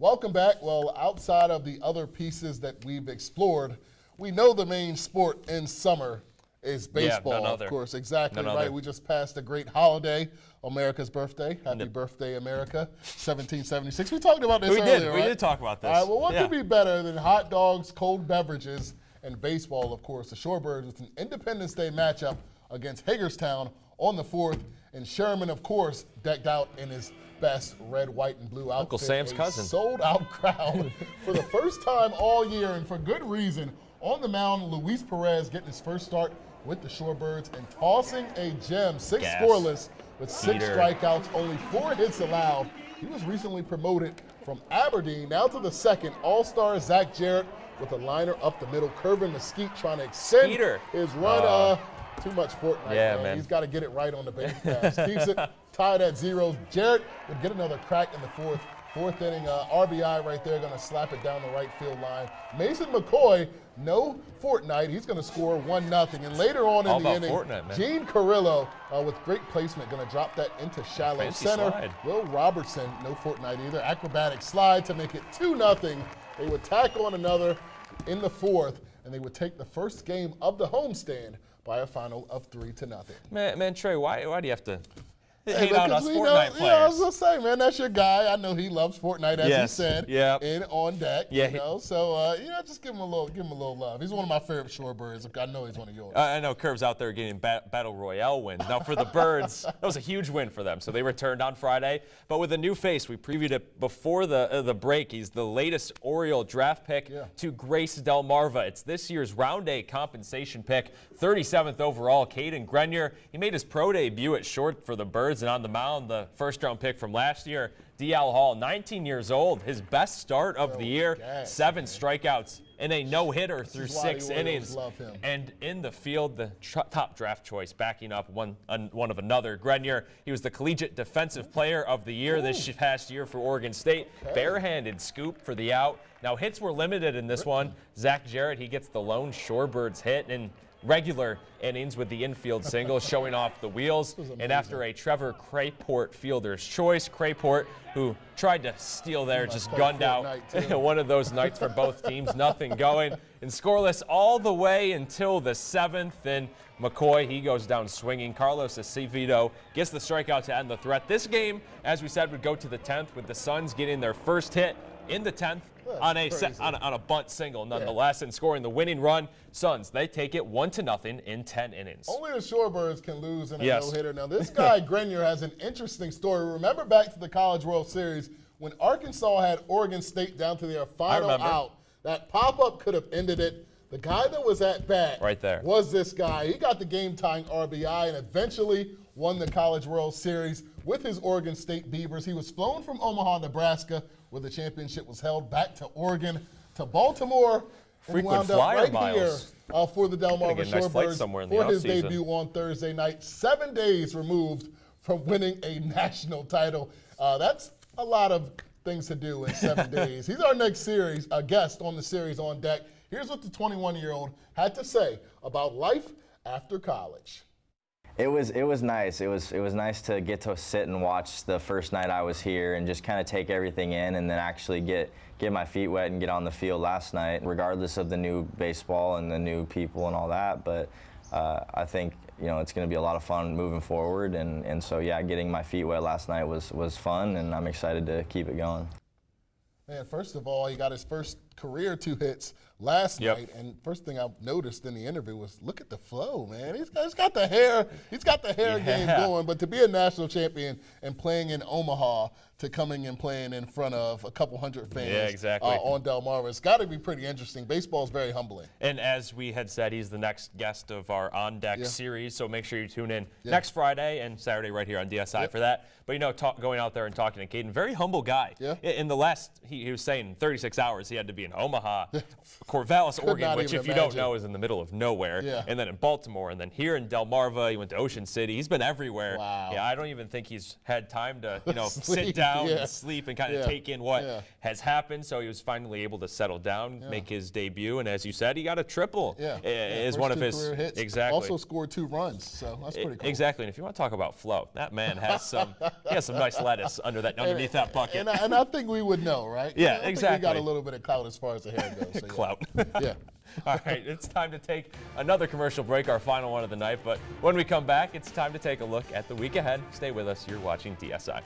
Welcome back. Well, outside of the other pieces that we've explored, we know the main sport in summer is baseball, none other. of course. Exactly, None right? other. We just passed a great holiday, America's birthday. Happy birthday, America, 1776. We talked about this earlier, We right? did talk about this. All right, well, what could be better than hot dogs, cold beverages, and baseball, of course. The Shorebirds with an Independence Day matchup against Hagerstown on the 4th. And Sherman, of course, decked out in his best red, white, and blue outfit. Uncle Sam's cousin. Sold-out crowd for the first time all year, and for good reason. On the mound, Luis Perez getting his first start with the Shorebirds and tossing a gem. 6 scoreless with 6 strikeouts, only 4 hits allowed. He was recently promoted from Aberdeen now to the second. All-star Zach Jarrett with a liner up the middle. Kervin Mesquite trying to extend his run. Too much Fortnite, man. He's got to get it right on the base pass. Keeps it tied at 0. Jarrett would get another crack in the fourth inning. RBI right there, going to slap it down the right field line. Mason McCoy, no Fortnite. He's going to score 1-0. And later on in the inning, Gene Carrillo with great placement, going to drop that into shallow center. Slide. Will Robertson, no Fortnite either. Acrobatic slide to make it 2-0. They would tack on another in the 4th, and they would take the first game of the homestand by a final of 3-0. Man, Trey, why do you have to hate on us Fortnite players? I was going to say, man, that's your guy. I know he loves Fortnite, as he said, in On Deck. Yeah, you know? So, just give him a little love. He's one of my favorite Shorebirds. I know he's one of yours. I know Curve's out there getting Battle Royale wins. Now, for the Birds, that was a huge win for them. So they returned on Friday. But with a new face, we previewed it before the break. He's the latest Oriole draft pick to grace Delmarva. It's this year's Round A compensation pick, 37th overall, Caden Grenier. He made his pro debut at short for the Birds, and on the mound, the first-round pick from last year, D.L. Hall, 19 years old, his best start of the year, 7 strikeouts and a no-hitter through 6 innings. And in the field, the top draft choice, backing up one of another. Grenier, he was the Collegiate Defensive Player of the Year this past year for Oregon State. Barehanded scoop for the out. Now, hits were limited in this one. Zach Jarrett, he gets the lone Shorebirds hit, and regular innings with the infield single, showing off the wheels. And after a Trevor Crayport fielder's choice, Crayport, who tried to steal there, just gunned out one of those nights for both teams, nothing going. And scoreless all the way until the 7th. And McCoy, he goes down swinging. Carlos Acevedo gets the strikeout to end the threat. This game, as we said, would go to the 10th with the Suns getting their first hit in the 10th. On a bunt single, nonetheless, and scoring the winning run. Suns, they take it 1-0 in 10 innings. Only the Shorebirds can lose in a no-hitter. Now, this guy, Grenier, has an interesting story. Remember back to the College World Series when Arkansas had Oregon State down to their final out. That pop-up could have ended it. The guy that was at bat was this guy. He got the game-tying RBI and eventually won the College World Series with his Oregon State Beavers. He was flown from Omaha, Nebraska, where the championship was held, back to Oregon, to Baltimore, and wound up right here for the Delmarva Shorebirds for his debut on Thursday night. 7 days removed from winning a national title. That's a lot of things to do in 7 days. He's our next guest on the series On Deck. Here's what the 21-year-old had to say about life after college. It was nice. It was nice to get to sit and watch the first night I was here and just kind of take everything in, and then actually get my feet wet and get on the field last night, regardless of the new baseball and the new people and all that. But I think it's going to be a lot of fun moving forward, and so yeah, getting my feet wet last night was fun, and I'm excited to keep it going. Man, first of all, he got his first career 2 hits last night, and first thing I noticed in the interview was, look at the flow, man. He's got the hair game going, but to be a national champion and playing in Omaha, to coming and playing in front of a couple hundred fans on Delmarva, it's got to be pretty interesting. Baseball is very humbling. And as we had said, he's the next guest of our On Deck series, so make sure you tune in next Friday and Saturday right here on DSI for that. But going out there and talking to Caden, very humble guy. In the last, he was saying 36 hours, he had to be in in Omaha, Corvallis, Oregon, not which even if you don't imagine. know is in the middle of nowhere, Yeah. and then in Baltimore, and then here in Delmarva. He went to Ocean City. He's been everywhere. Wow. Yeah, I don't even think he's had time to sit Sleep, down yeah. and sleep and kind of Yeah. take in what Yeah. has happened. So he was finally able to settle down, make his debut, and as you said, he got a triple. Is First one of two his career hits. exactly. Also scored 2 runs, so that's pretty cool. Exactly, and if you want to talk about flow, that man has some nice lettuce underneath that bucket. And I think we would know, right? Yeah, I think exactly. we got a little bit of clout as far as the hair goes. So Clout. Yeah. All right, it's time to take another commercial break, our final one of the night. But when we come back, it's time to take a look at the week ahead. Stay with us. You're watching DSI.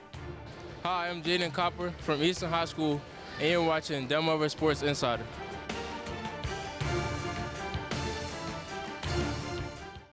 Hi, I'm Jaden Copper from Easton High School, and you're watching Delmarva Sports Insider.